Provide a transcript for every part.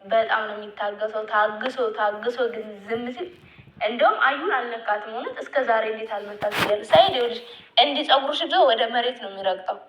በጣም ነው የሚታገሰው። ታግሶ ግን ዝም ሲል እንደውም አዩን አልነካትም። እውነት እስከ ዛሬ እንዴት አልመታት እያለ ሳይድ ይኸውልሽ እንዲህ ፀጉርሽ ይዞ ወደ መሬት ነው የሚረግጠው።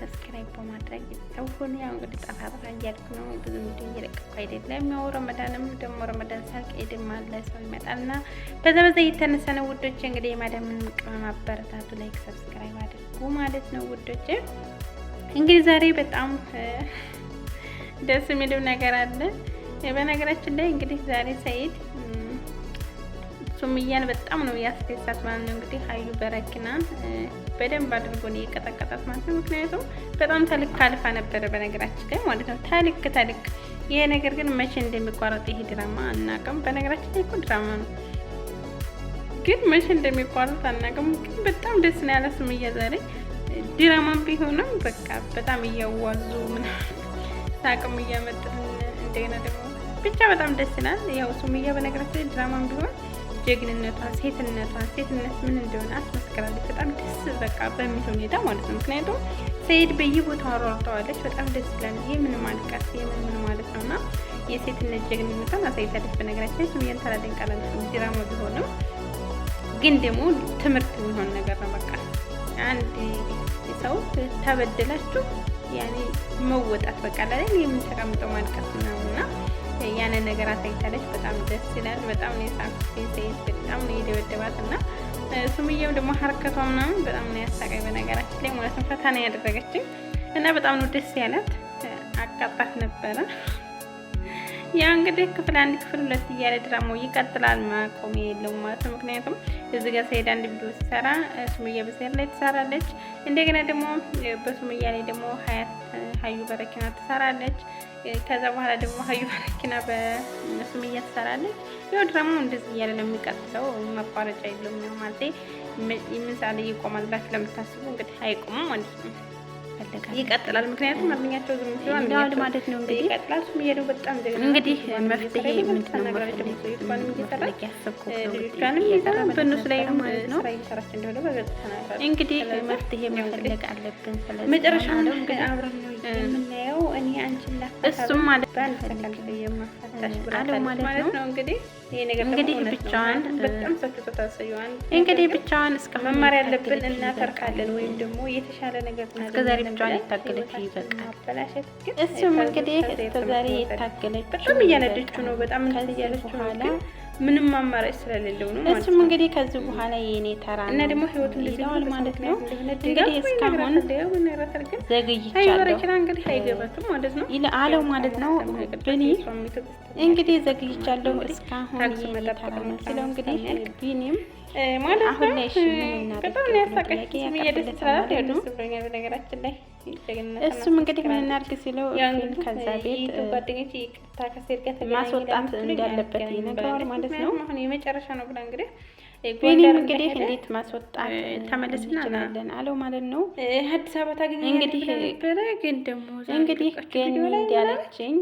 ሰብስክራይብ በማድረግ ሰውን ያው እንግዲህ ጠፋ እያልኩ ነው። ብዙ ቪዲዮ እየለቀኩ አይደለም። ያው ረመዳንም ደግሞ ረመዳን ሳልቅ ኢድም አለ ሰው ይመጣልና በዛ የተነሳ ነው ውዶች። እንግዲህ የማዳምን ቅመም አበረታቱ፣ ላይክ ሰብስክራይብ አድርጉ ማለት ነው ውዶች። እንግዲህ ዛሬ በጣም ደስ የሚለው ነገር አለ። በነገራችን ላይ እንግዲህ ዛሬ ሰኢድ ሱምያን በጣም ነው ያስደሳት ማለት ነው። እንግዲህ ሀዩ በረኪናን በደንብ አድርጎ ነው የቀጠቀጣት ማለት ነው። ምክንያቱም በጣም ተልክ አልፋ ነበረ በነገራችን ላይ ማለት ነው። ተልክ ይሄ ነገር ግን መቼ እንደሚቋረጥ ይሄ ድራማ አናውቅም። በነገራችን ላይ እኮ ድራማ ነው፣ ግን መቼ እንደሚቋረጥ አናውቅም። ግን በጣም ደስ ነው ያለ ሱምያ ዛሬ ድራማም ቢሆንም በቃ በጣም እያዋዙ ምናምን ሳቅም እያመጡልን እንደገና ደግሞ ብቻ በጣም ደስ ይላል። ያው ሱምያ በነገራችን ላይ ድራማም ቢሆን ጀግንነቷን ሴትነት ምን እንደሆነ አስመስክራለች። በጣም ደስ በቃ በሚል ሁኔታ ማለት ነው። ምክንያቱም ሰኢድ በየቦታው አሯርጠዋለች። በጣም ደስ ይላል። የምን ማልቀስ የምን ማለት ነውና የሴትነት ጀግንነቷን አሳይታለች። በነገራችን ላይ ሱምያን ታላደንቃለች። ድራማ ቢሆንም ግን ደግሞ ትምህርት የሚሆን ነገር ነው። በቃ አንድ ሰው ተበደላችሁ ያኔ መወጣት በቃ ላይ የምንተቀምጠው ማልቀስ ነውና ያንን ነገር አሳይታለች። በጣም ደስ ይላል። በጣም ነው የሳቅሁት። ሰኢድ በጣም ነው የደበደባት እና ሱምያው ደግሞ ሀረከቷ ምናምን በጣም ነው ያሳቀኝ በነገራችን ላይ ማለት ነው። ፈታ ነው ያደረገችኝ እና በጣም ነው ደስ ያላት። አቃጣት ነበረ። ያ እንግዲህ ክፍል 1 ክፍል 2 እያለ ድራማው ይቀጥላል። ማቆሚያ የለውም ማለት ነው። ምክንያቱም እዚህ ጋር ሰኢድ አንድ ቪዲዮ ሲሰራ ሱምያ በሰኢድ ላይ ትሰራለች። እንደገና ደግሞ በሱምያ ላይ ደግሞ ሀዩ በረኪና ትሰራለች። ከዛ በኋላ ደግሞ ሀዩ በረኪና በሱምያ ትሰራለች። ያው ድራማው እንደዚህ እያለ ነው የሚቀጥለው። መቋረጫ የለውም ነው ማለት ምሳሌ ይቆማል ብላችሁ ለምታስቡ እንግዲህ አይቆምም ማለት ነው። ይቀጥላል። ምክንያቱም አብኛቸው ዝም ሲሆን አንዳንድ ማለት ነው እንግዲህ ይቀጥላል። ሱምያ ደግሞ በጣም ጀግና እንግዲህ መፍትሄ ምንድነው ማለት ነው ይባል ይሰራል ልጆቿንም ይሰራ በእነሱ ላይ ነው ስራ እየሰራች እንደሆነ በግልጽ ተናግሯል። እንግዲህ መፍትሄ መፈለግ አለብን። ስለዚህ መጨረሻው ነው እንግዲህ አብረን ነው የምናየው። እኔ አንቺን እሱም ማለት ባልፈልግ የማፈታሽ አለው ማለት ነው። እንግዲህ ይሄ ነገር እንግዲህ ብቻዋን በጣም ሰጥቶ ታሰዩዋን እንግዲህ ብቻዋን እስከ መማር ያለብን እናተርካለን ወይም ደግሞ የተሻለ ነገር እስከዛሬ ብቻዋን የታገለች ይበቃል። እሱም እንግዲህ እስከዛሬ የታገለች በጣም እያነደችው ነው። በጣም እያለችው ኋላ ምንም አማራጭ ስለሌለው ነው ማለት ነው። እሱም እንግዲህ ከዚህ በኋላ የኔ ተራ እና ደግሞ ህይወቱን ልጅዋል ማለት ነው። እንግዲህ እስካሁን ዘግይቻለሁ እንግዲህ አይገባትም ማለት ነው አለው ማለት ነው። ብኒ እንግዲህ ዘግይቻለሁ እስካሁን የኔ ተራ ነው ሲለው እንግዲህ ቢኒም ማለት አሁን ላይ እሺ በጣም ያሳቀች የሚያደስታል ያለው በነገራችን ላይ እሱም እንግዲህ ምን እናድርግ ሲለው ከዛ ቤት ጓደኞቼ ይቅርታ ከሴት ጋር ማስወጣት እንዳለበት ይነግረዋል ማለት ነው። አሁን የመጨረሻ ነው ብላ እንግዲህ ቢኒም እንግዲህ እንዴት ማስወጣት ተመለስና እናለን አለው ማለት ነው። አዲስ አበባ ታገኘ እንግዲህ ነበረ ግን ደግሞ እንግዲህ ግን እንዲያለችኝ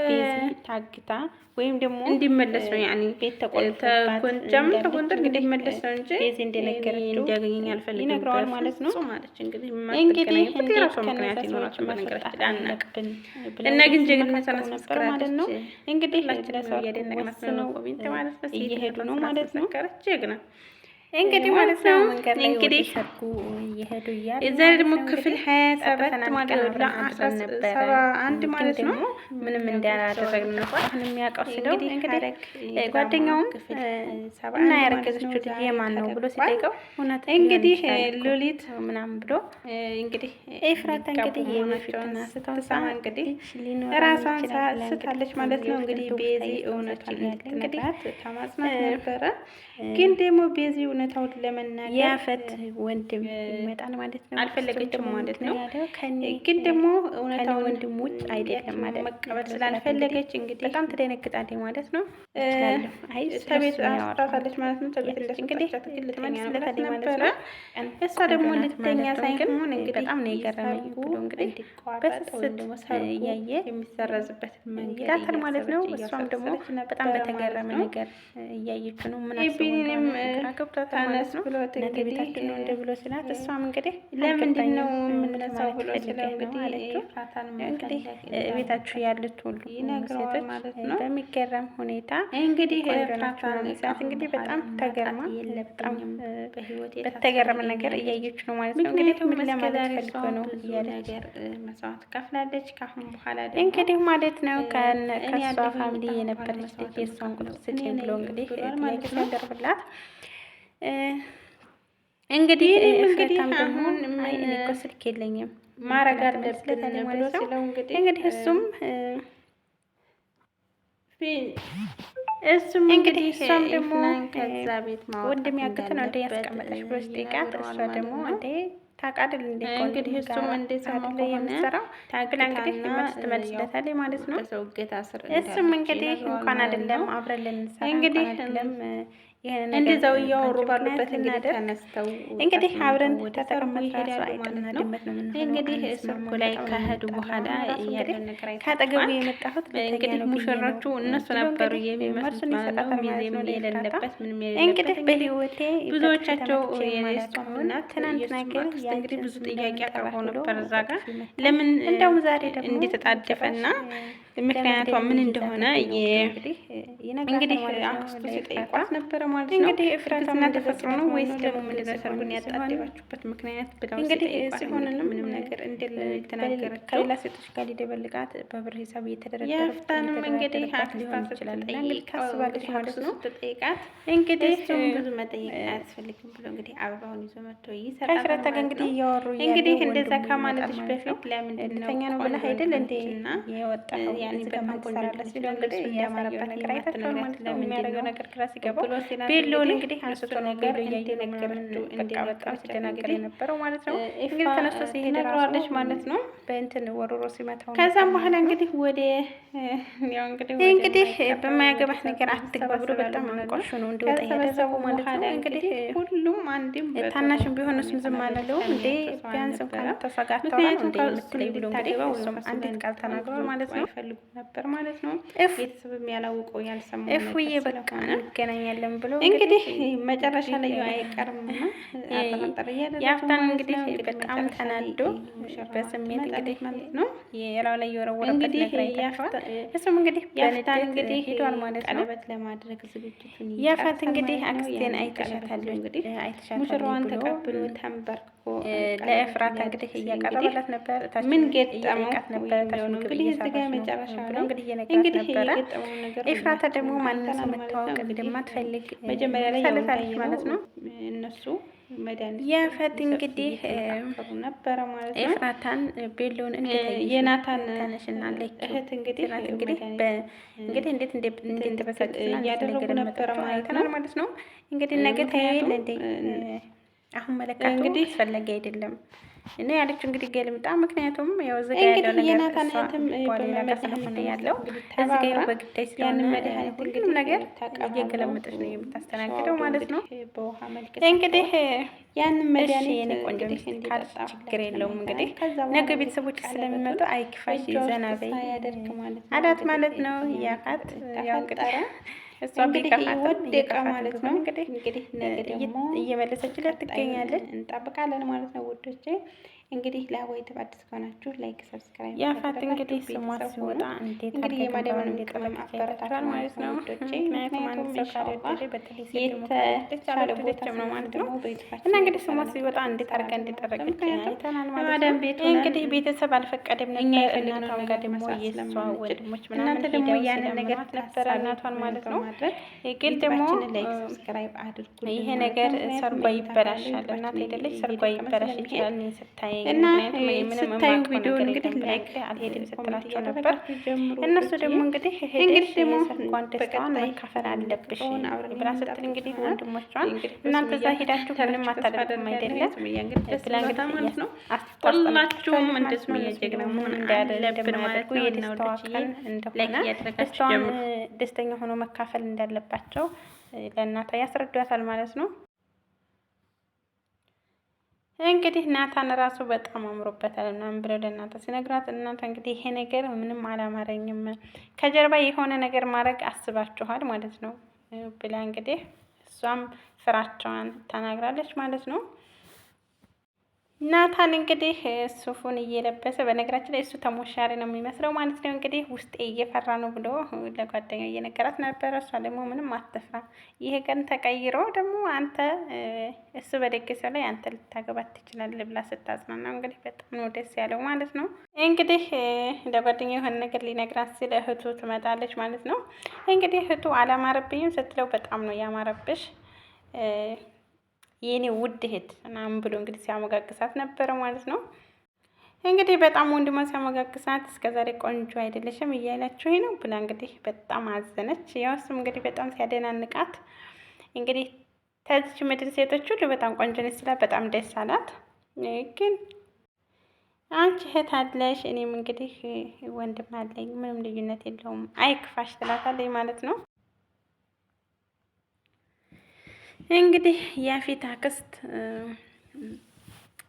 ቤዚ ታግታ ወይም ደግሞ እንዲመለስ ነው ያኒ ቤት ተቆልፎባት ተቆንጠር እንግዲህ መለስ ነው እንጂ ቤዚ እንደነገረችው እንዲያገኘኝ አልፈልግም ይነግረዋል ማለት ነው። ማለች እንግዲህ የራሱ ምክንያት ይኖራቸው በነገራችን አናቅብን እና ግን ጀግንነት ነበር ማለት ነው። እንግዲህ ለሰው እያደነቅናት ነው ኮሜንት ማለት ነው። እየሄዱ ነው ማለት ነው። ጀግና እንግዲህ ማለት ነው። እንግዲህ ሰርጉ እየሄዱ እያሉ እዛሬ ደግሞ ክፍል 27 ማለት ነው ለ11 ማለት ነው። ምንም እንዳላደረግን ነው አሁን የሚያውቀው ሲለው እንግዲህ ጓደኛውም እና ያረገዘችው ልጅ የማን ነው ብሎ ሲጠይቀው እንግዲህ ሉሊት ምናምን ብሎ እንግዲህ ኤፍራታ እንግዲህ የማፊቶና ስትሰማ እንግዲህ ራሷን ስታለች ማለት ነው። እንግዲህ ቤዚ እውነቱን እንግዲህ ተማጽናት ነበረ ግን ደግሞ ቤዚ እውነታውን ለመናገር ያፈት ወንድም ይመጣል ማለት ነው። አልፈለገችም ማለት ነው። ግን ደግሞ እውነታውን ወንድም ውጭ አይደለም ማለት መቀበል ስላልፈለገች እንግዲህ በጣም ትደነግጣለች ማለት ነው። ተቤት አስራታለች ማለት ነው። ተቤት እንግዲህ ልትመልስለታለች ማለት ነው። እሷ ደግሞ ልተኛ ሳይሆን እንግዲህ በጣም ነው የገረመኝ ብሎ እንግዲህ በስስት እያየ የሚሰረዝበት መንገድ ይላታል ማለት ነው። እሷም ደግሞ በጣም በተገረመ ነገር እያየች ነው። ምን አስቡንም ግራ ገብቷታል ማለት ነው። ነገ ቤታችን ነው እንደ ብሎ ስላት እሷም እንግዲህ ለምንድን ነው የምንነሳው ብሎ ስለው እንግዲህ አለችው እንግዲህ ቤታችሁ ያሉት ሁሉ ሴቶች ማለት ነው በሚገረም ሁኔታ እንግዲህ ፍራታን ሰዓት እንግዲህ በጣም ተገርማ በጣም በተገረመ ነገር እያየች ነው ማለት ነው። እንግዲህ ምን ለማለት ፈልጎ ነው እያለች መስዋዕት ከፍላለች። ካሁን በኋላ ደግሞ እንግዲህ ማለት ነው ከእሷ ፋሚሊ የነበረች ልጅ የእሷን ቁጥር ስጪኝ ብሎ እንግዲህ ጥያቄ ሲያቀርብላት እንግዲህ አሁን እኔ እኮ ስልክ የለኝም ማረግ አለብን ብሎ ሲለው እንግዲህ እሱም እንግዲህ እሷም ደግሞ ከዛ ቤት ወንድም ያገተ ነው እንደ ያስቀመጠች ብሎ ሲጠይቃት እሷ ደግሞ እንደ ታውቃለህ እንዴ እንግዲህ እሱም እንደ ሰማሁ ላይ የምትሰራው ታግላ እንግዲህ ትመልስለታለች ማለት ነው። እሱም እንግዲህ እንኳን አይደለም አብረን ልንሰራ እንግዲህ እንደዛው እያወሩ ባሉበት እንግዲህ ተነስተው እንግዲህ አብረን ተጠቅመን ይሄዳሉ ማለት ነው። እንግዲህ ሰርጉ ላይ ከሄዱ በኋላ ያለው ነገር ካጠገቡ የመጣሁት እንግዲህ ሙሽሮቹ እነሱ ነበሩ የሚመስሉት ማለት ነው። ሚዜም የሌለበት ምንም የሌለበት እንግዲህ በህይወቴ ብዙዎቻቸው የኔስቱና ትናንትና ግን እንግዲህ ብዙ ጥያቄ አቅርበው ነበር እዛ ጋር ለምን እንደውም ዛሬ ደግሞ እንደተጣደፈና ምክንያቷ ምን እንደሆነ እንግዲህ አክስቱ ሲጠይቋት ነበረ ማለት ነው። እንግዲህ እፍራታና ተፈጥሮ ነው ወይስ ደግሞ ምንድን ነው ሰርጉን ያጣደባችሁበት ምክንያት ብለው እንግዲህ ሲሆንንም ምንም ነገር እንደሌለ የተናገረችው ከሌላ ሴቶች ጋር ሊደበልቃት በብር ሂሳብ እየተደረደረ ያፍታንም እንግዲህ ሊሆን ይችላል እና እንግዲህ ካስባለች ማለት ነው። ስትጠይቃት እንግዲህ ብዙ መጠየቅ አያስፈልግም ብሎ እንግዲህ አበባውን ይዞ መጥቶ ይሰጣል። ከፍራታ ጋር እንግዲህ እያወሩ እንግዲህ እንደዛ ከማለትሽ በፊት ለምንድን ነው ተኛ ነው ብለህ አይደል እንዴ የወጣው ያኔ በጣም ቆንጆ ሲለው እንግዲህ ያማረበት ነገር አይታችኋል ማለት ነው። የሚያደርገው ነገር ግራ ሲገባው ቤሎን እንግዲህ አንስቶ ነገር እየነገረችው በጣም ሲደናገር የነበረው ማለት ነው። እንግዲህ ተነስቶ ሲሄድ ነግረዋለች ማለት ነው። በእንትን ወሮሮ ሲመታው ከዛም በኋላ እንግዲህ ወደ ያው እንግዲህ በማያገባህ ነገር አትግባ ብሎ በጣም አንቋሹ ነው እንዲወጣ ያደረገው ማለት ነው። እንግዲህ ሁሉም አንድም ታናሽም ቢሆን እሱም ዝም አላለው እንዴ ቢያንስ እንኳን ተፈጋግተው ምክንያቱም ካልምትለይ ብሎ እንግዲህ እሱም አንዲት ቃል ተናግሯል ማለት ነው። ነበር ማለት ነው። ቤተሰብም ያላወቀው ያልሰማው እፉዬ በቃ እንገናኛለን ብሎ እንግዲህ መጨረሻ ላይ አይቀርምና አጠራጠር ያፍታን እንግዲህ በጣም ተናዶ በስሜት እንግዲህ ማለት ነው የራው ላይ የወረወረበት ነገር ያፍታ እሱም እንግዲህ ያፍታን እንግዲህ ሄዷል ማለት ነው። ቀለበት ለማድረግ ዝግጅቱን ያፋት እንግዲህ አክስቴን አይተሻታል እንግዲህ አይተሻታል ሙሽራዋን ተቀብሎ ተንበርክኮ ለእፍራታ እንግዲህ እያቀረበላት ነበር። ምን ገጠመው ነበር እንግዲህ እዚህ ጋር መጨረሻ ነው እንግዲህ እየነገራት ነበረ። ኤፍራታ ደግሞ ማንነት መታወቅ እንደማትፈልግ መጀመሪያ ላይ ያለታለች ማለት ነው። እነሱ መድኃኒት ያፈት እንግዲህ ነበረ ማለት ነው። ኤፍራታን ቤሎን የናታን ተነሽና ለክ እህት እንግዲህ እንግዲህ እንዴት እንደበሳጭና እያደረጉ ነበረ ማለት ነው። እንግዲህ ነገ ታያይል እንዴ አሁን መለካቱ እንግዲህ አስፈላጊ አይደለም እና ያለችው እንግዲህ ገልምጣ ምክንያቱም ያው ዘጋ ያለው ነገር የናታን እህትም በመድኃኒት ያለው እዚህ ጋር በግዳይ ስለሆነ ሁሉም ነገር እየገለመጠች ነው የምታስተናግደው ማለት ነው። በውሃ መልክ እንግዲህ ያንን መድኃኒት የኔ ቆንጆ ካልሽ ችግር የለውም እንግዲህ ነገ ቤተሰቦች ስለሚመጡ አይክፋሽ ዘና በይ አላት ማለት ነው። ያፋት ያው እንግዲህ እሷ ቢከፋት ማለት ነው። እንግዲህ ነገ ደግሞ እየመለሰችለት ትገኛለች። እንጠብቃለን ማለት ነው ውዶቼ። እንግዲህ ለወይት አዲስ ከሆናችሁ ላይክ ሰብስክራይብ ያፋት እንግዲህ ስሟ ሲወጣ እንግዲህ የማዳምን ቅመም አበረታታል ማለት ነው ውዶቼ። ምክንያቱም ኢንሻአላህ የተቻለ ቦታ ነው ማለት ነው። እና እንግዲህ ስሟ ሲወጣ እንዴት አድርጋ እንደጠረቀች አይተናል ማለት ነው። እንግዲህ ቤተሰብ አልፈቀደም እኛ የፈለግነው ጋር ደግሞ የሷ ወንድሞች ምናምን እናንተ ደግሞ ያንን ነገር ተፈራ እናቷን ማለት ነው። ግን ደግሞ ላይክ ሰብስክራይብ አድርጉ። ይሄ ነገር ሰርጓ ይበላሻል እናት አይደለች ሰርጓ ይበላሽ ይችላል። እኔ ስታይ እና ስታዩ ቪዲዮ እንግዲህ ላይክ አልሄድም ስትላቸው ነበር። እነሱ ደግሞ እንግዲህ ደግሞ እንኳን ደስታዋን መካፈል አለብሽ ብላ ስትል እንግዲህ ወንድሞቿን እናንተ እዛ ሄዳችሁ ምንም አታደርጉም አይደለም ብላ እንግዲህ ማለት ነው። ሁላችሁም እንደዚህ የጀግና መሆን እንዳለብን ማለት ነው። የደስታዋ ቀን እንደሆነ ደስተኛ ሆኖ መካፈል እንዳለባቸው ለእናቷ ያስረዷታል ማለት ነው። እንግዲህ ናታን ራሱ በጣም አምሮበታል ምናምን ብለው ለእናቷ ሲነግራት እናቷ እንግዲህ ይሄ ነገር ምንም አላማረኝም፣ ከጀርባ የሆነ ነገር ማድረግ አስባችኋል ማለት ነው ብላ እንግዲህ እሷም ፍራቸዋን ተናግራለች ማለት ነው። ናታን እንግዲህ ሱፉን እየለበሰ በነገራችን ላይ እሱ ተሞሻሪ ነው የሚመስለው ማለት ነው። እንግዲህ ውስጤ እየፈራ ነው ብሎ ለጓደኛው እየነገራት ነበረ። እሷ ደግሞ ምንም አትፍራ፣ ይሄ ቀን ተቀይሮ ደግሞ አንተ እሱ በደገሰው ላይ አንተ ልታገባት ትችላለህ ብላ ስታጽናናው እንግዲህ በጣም ነው ደስ ያለው ማለት ነው። እንግዲህ ለጓደኛው የሆነ ነገር ሊነግራት ሲል እህቱ ትመጣለች ማለት ነው። እንግዲህ እህቱ አላማረብኝም ስትለው በጣም ነው ያማረብሽ የኔ ውድ እህት ምናምን ብሎ እንግዲህ ሲያመጋግሳት ነበረ ማለት ነው። እንግዲህ በጣም ወንድሟ ሲያመጋግሳት እስከዛሬ ቆንጆ አይደለሽም እያላችሁ ነው ብላ እንግዲህ በጣም አዘነች። ያው እሱም እንግዲህ በጣም ሲያደናንቃት እንግዲህ ተዚች ምድር ሴቶች ሁሉ በጣም ቆንጆ ነች ስላት በጣም ደስ አላት። ግን አንቺ እህት አለሽ እኔም እንግዲህ ወንድም አለኝ ምንም ልዩነት የለውም አይክፋሽ ትላታለች ማለት ነው። እንግዲህ ያፌት አክስት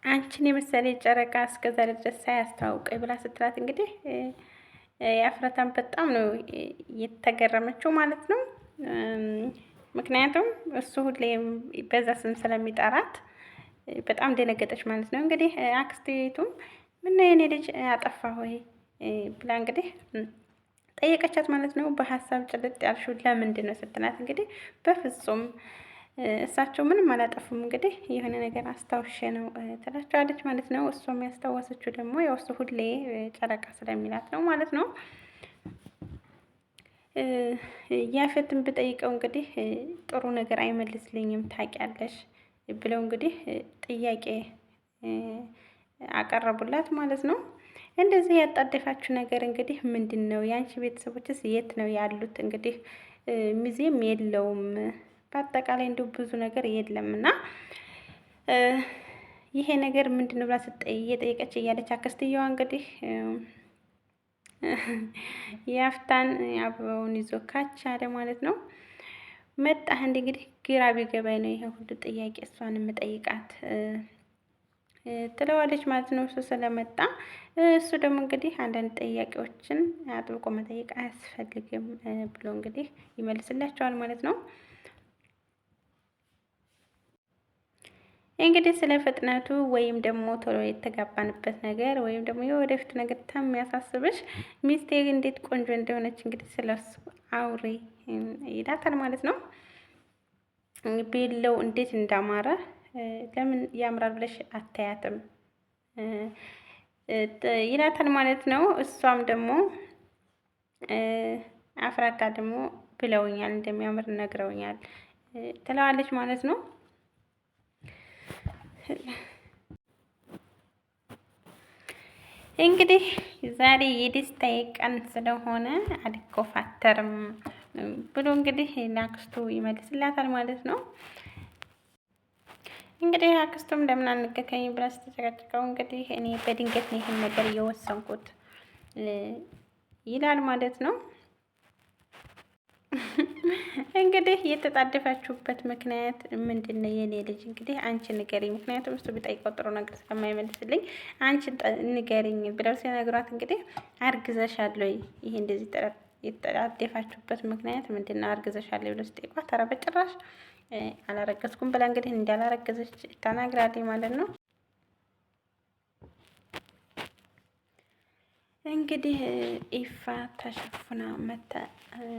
አንቺን የመሰለ ጨረቃ እስከዛሬ ድረስ ሳያስተዋውቀኝ ብላ ስትላት እንግዲህ ያፍረታን በጣም ነው የተገረመችው ማለት ነው። ምክንያቱም እሱ ሁሌ በዛ ስም ስለሚጠራት በጣም ደነገጠች ማለት ነው። እንግዲህ አክስቴቱም ምነው የኔ ልጅ አጠፋ ሆይ ብላ እንግዲህ ጠየቀቻት ማለት ነው። በሀሳብ ጭልጥ ያልሽው ለምንድን ነው ስትላት እንግዲህ በፍጹም እሳቸው ምንም አላጠፉም እንግዲህ የሆነ ነገር አስታውሼ ነው ትላቸዋለች ማለት ነው። እሷም ያስታወሰችው ደግሞ ያው እሱ ሁሌ ጨረቃ ስለሚላት ነው ማለት ነው። ያፌትን ብጠይቀው እንግዲህ ጥሩ ነገር አይመልስልኝም ታውቂያለሽ ብለው እንግዲህ ጥያቄ አቀረቡላት ማለት ነው። እንደዚህ ያጣደፋችሁ ነገር እንግዲህ ምንድን ነው? የአንቺ ቤተሰቦችስ የት ነው ያሉት? እንግዲህ ሚዜም የለውም በአጠቃላይ እንዲሁ ብዙ ነገር የለም እና ይሄ ነገር ምንድን ነው ብላ እየጠየቀች እያለች አክስትየዋ እንግዲህ ያፍታን አበባውን ይዞ ካች አለ ማለት ነው። መጣህ እንግዲህ ግራ ቢገባኝ ነው ይሄ ሁሉ ጥያቄ እሷን የምጠይቃት ትለዋለች ማለት ነው። እሱ ስለመጣ እሱ ደግሞ እንግዲህ አንዳንድ ጥያቄዎችን አጥብቆ መጠየቅ አያስፈልግም ብሎ እንግዲህ ይመልስላቸዋል ማለት ነው። እንግዲህ ስለ ፍጥነቱ ወይም ደግሞ ቶሎ የተጋባንበት ነገር ወይም ደግሞ የወደፊት ነገር የሚያሳስብሽ ሚስቴ እንዴት ቆንጆ እንደሆነች እንግዲህ ስለሱ አውሪ ይላታል ማለት ነው። ቤለው እንዴት እንዳማረ ለምን ያምራል ብለሽ አታያትም ይላታል ማለት ነው። እሷም ደግሞ አፍራታ ደግሞ ብለውኛል እንደሚያምር ነግረውኛል ትለዋለች ማለት ነው። እንግዲህ ዛሬ የደስታዬ ቀን ስለሆነ አልኮፋተርም ብሎ እንግዲህ ለአክስቱ ይመልስላታል ማለት ነው። እንግዲህ አክስቱም ለምን አንገከኝ ብላ ስትጨቀጭቀው እንግዲህ እኔ በድንገት ነው ይሄን ነገር እየወሰንኩት ይላል ማለት ነው። እንግዲህ የተጣደፋችሁበት ምክንያት ምንድን ነው የኔ ልጅ? እንግዲህ አንቺ ንገሪኝ፣ ምክንያቱም እሱ ቢጠይቀው ጥሩ ነገር ስለማይመልስልኝ አንቺ ንገሪኝ ብለው ሲነግሯት እንግዲህ አርግዘሻል ወይ? ይሄ እንደዚህ የተጣደፋችሁበት ምክንያት ምንድን ነው? አርግዘሻል ብለው ሲጠይቋት ኧረ በጭራሽ አላረገዝኩም ብላ እንግዲህ እንዳላረገዘች ተናግራለች ማለት ነው። እንግዲህ ኢፋ ተሸፍና መታ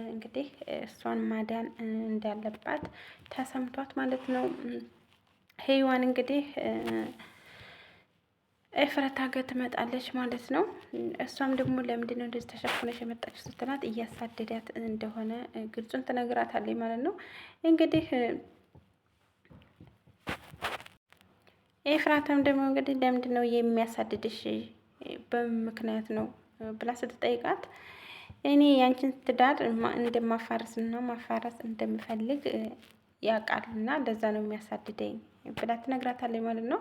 እንግዲህ እሷን ማዳን እንዳለባት ተሰምቷት ማለት ነው። ሄዋን እንግዲህ ኤፍራታ ጋር ትመጣለች ማለት ነው። እሷም ደግሞ ለምንድን ነው እንደዚህ ተሸፍነሽ የመጣችው ስትላት እያሳደዳት እንደሆነ ግልጹን ትነግራታለች ማለት ነው። እንግዲህ ኤፍራታም ደግሞ እንግዲህ ለምንድን ነው የሚያሳድድሽ በምን ምክንያት ነው ብላ ስትጠይቃት እኔ ያንቺን ትዳር እንደማፋረስና ማፋረስ እንደምፈልግ ያውቃልና ለዛ ነው የሚያሳድደኝ ብላ ትነግራታለች ማለት ነው።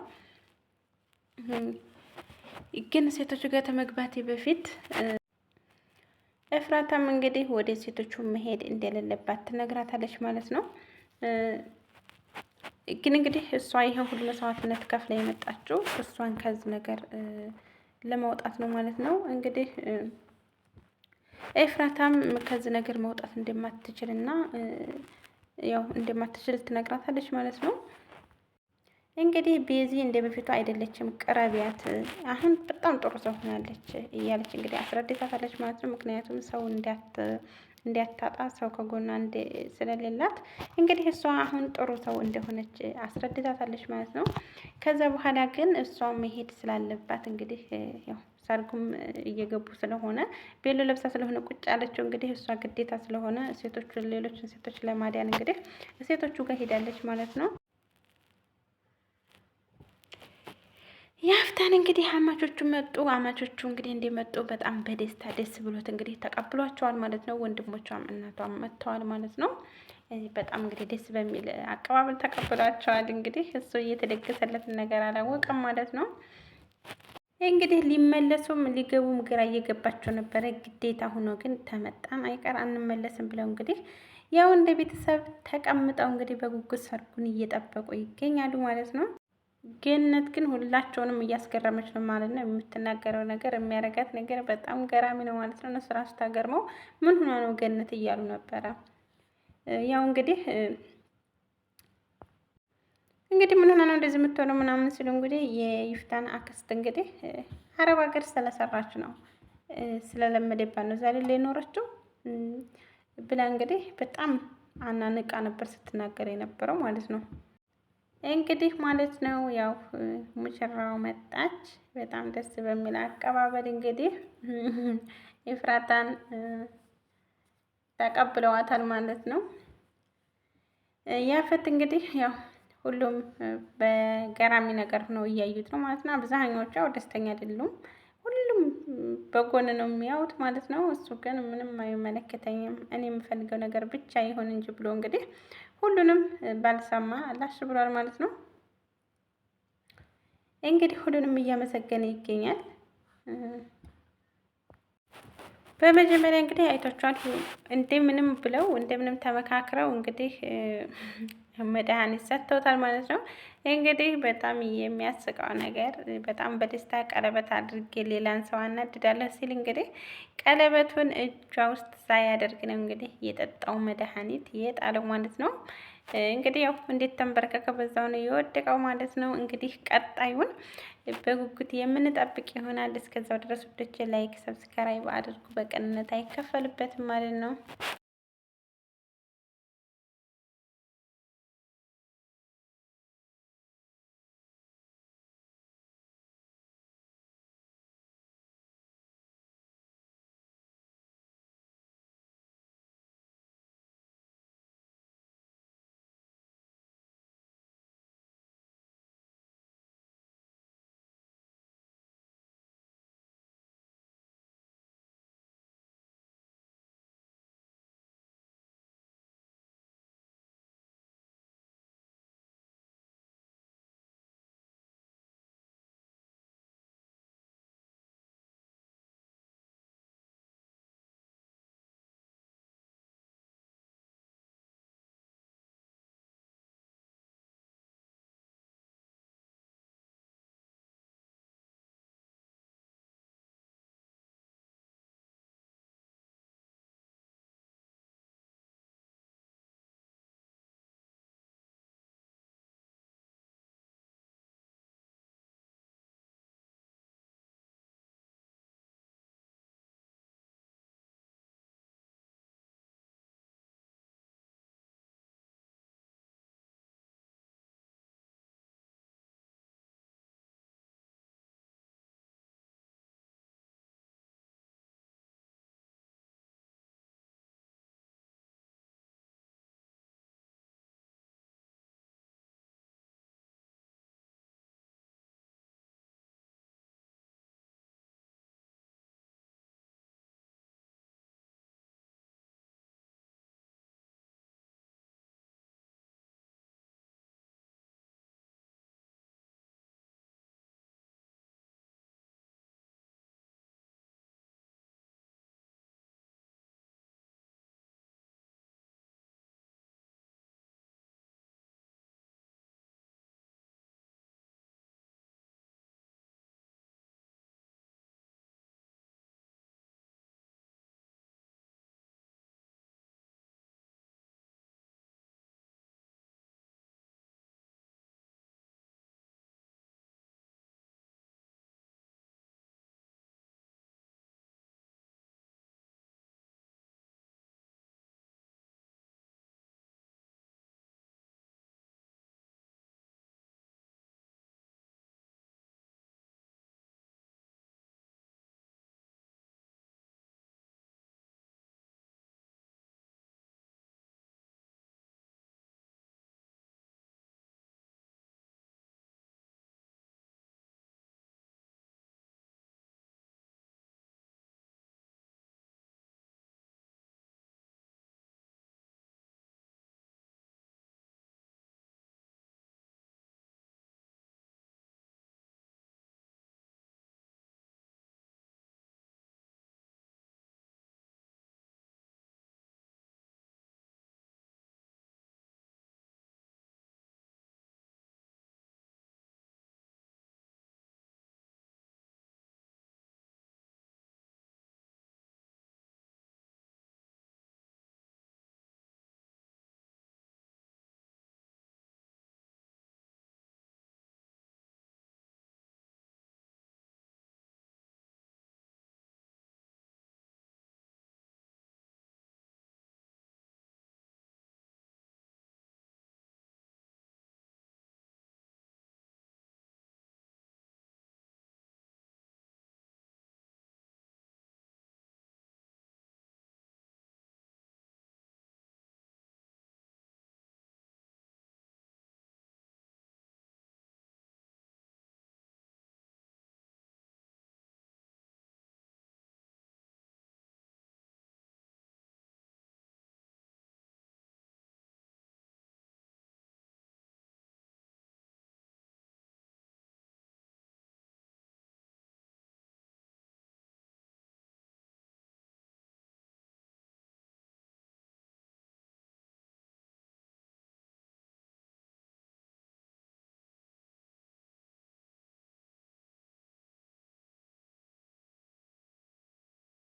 ግን ሴቶቹ ጋር ከመግባቴ በፊት ኤፍራታም እንግዲህ ወደ ሴቶቹ መሄድ እንደሌለባት ትነግራታለች ማለት ነው። ግን እንግዲህ እሷ ይሄን ሁሉ መስዋዕትነት ከፍላ የመጣችው እሷን ከዚህ ነገር ለማውጣት ነው ማለት ነው። እንግዲህ ኤፍራታም ከዚህ ነገር መውጣት እንደማትችል እና ያው እንደማትችል ትነግራታለች ማለት ነው። እንግዲህ ቤዚ እንደ በፊቱ አይደለችም፣ ቅረቢያት፣ አሁን በጣም ጥሩ ሰው ሆናለች እያለች እንግዲህ አስረድታታለች ማለት ነው። ምክንያቱም ሰው እንዲያታጣ ሰው ከጎኗ ስለሌላት እንግዲህ እሷ አሁን ጥሩ ሰው እንደሆነች አስረድታታለች ማለት ነው። ከዛ በኋላ ግን እሷ መሄድ ስላለባት እንግዲህ ያው ሰርጉም እየገቡ ስለሆነ ቤሎ ለብሳ ስለሆነ ቁጭ ያለችው እንግዲህ እሷ ግዴታ ስለሆነ ሌሎችን ሴቶች ለማዳን እንግዲህ ሴቶቹ ጋር ሄዳለች ማለት ነው። ያፍታን እንግዲህ አማቾቹ መጡ። አማቾቹ እንግዲህ እንደመጡ በጣም በደስታ ደስ ብሎት እንግዲህ ተቀብሏቸዋል ማለት ነው። ወንድሞቿም እናቷም መጥተዋል ማለት ነው። በጣም እንግዲህ ደስ በሚል አቀባበል ተቀብሏቸዋል። እንግዲህ እሱ እየተደገሰለትን ነገር አላወቀም ማለት ነው። እንግዲህ ሊመለሱም ሊገቡም ግራ እየገባቸው ነበረ። ግዴታ ሆኖ ግን ተመጣን አይቀር አንመለስም ብለው እንግዲህ ያው እንደ ቤተሰብ ተቀምጠው እንግዲህ በጉጉት ሰርጉን እየጠበቁ ይገኛሉ ማለት ነው። ገነት ግን ሁላቸውንም እያስገረመች ነው ማለት ነው። የምትናገረው ነገር የሚያረጋት ነገር በጣም ገራሚ ነው ማለት ነው። እነሱ ራሱ ታገርመው ምን ሆና ነው ገነት እያሉ ነበረ። ያው እንግዲህ ምን ሆና ነው እንደዚህ የምትሆነው ምናምን ሲሉ እንግዲህ የይፍታን አክስት እንግዲህ አረብ ሀገር ስለሰራች ነው ስለለመደባት ነው ዛሬ ላይ ኖረችው ብላ እንግዲህ በጣም አናንቃ ነበር ስትናገር የነበረው ማለት ነው። እንግዲህ ማለት ነው ያው ሙሽራው መጣች። በጣም ደስ በሚል አቀባበል እንግዲህ ኤፍራታን ተቀብለዋታል ማለት ነው። ያፈት እንግዲህ ያው ሁሉም በገራሚ ነገር ነው እያዩት ነው ማለት ነው። አብዛኛዎቹ ያው ደስተኛ አይደሉም። ሁሉም በጎን ነው የሚያዩት ማለት ነው። እሱ ግን ምንም አይመለከተኝም እኔ የምፈልገው ነገር ብቻ ይሁን እንጂ ብሎ እንግዲህ ሁሉንም ባልሰማ ላሽ ብሏል ማለት ነው። እንግዲህ ሁሉንም እያመሰገነ ይገኛል። በመጀመሪያ እንግዲህ አይታችኋል እንደምንም ብለው እንደምንም ተመካክረው እንግዲህ መድኃኒት ሰጥተውታል ማለት ነው። እንግዲህ በጣም የሚያስቀው ነገር በጣም በደስታ ቀለበት አድርጌ ሌላን ሰው አናድዳለሁ ሲል እንግዲህ ቀለበቱን እጇ ውስጥ ሳያደርግ ነው እንግዲህ የጠጣው መድኃኒት የጣለው ማለት ነው። እንግዲህ ያው እንዴት ተንበረከከ በዛው ነው የወደቀው ማለት ነው። እንግዲህ ቀጣዩን በጉጉት የምንጠብቅ ይሆናል። እስከዛው ድረስ ውዶቼ ላይክ፣ ሰብስክራይብ አድርጉ። በቅንነት አይከፈልበትም ማለት ነው።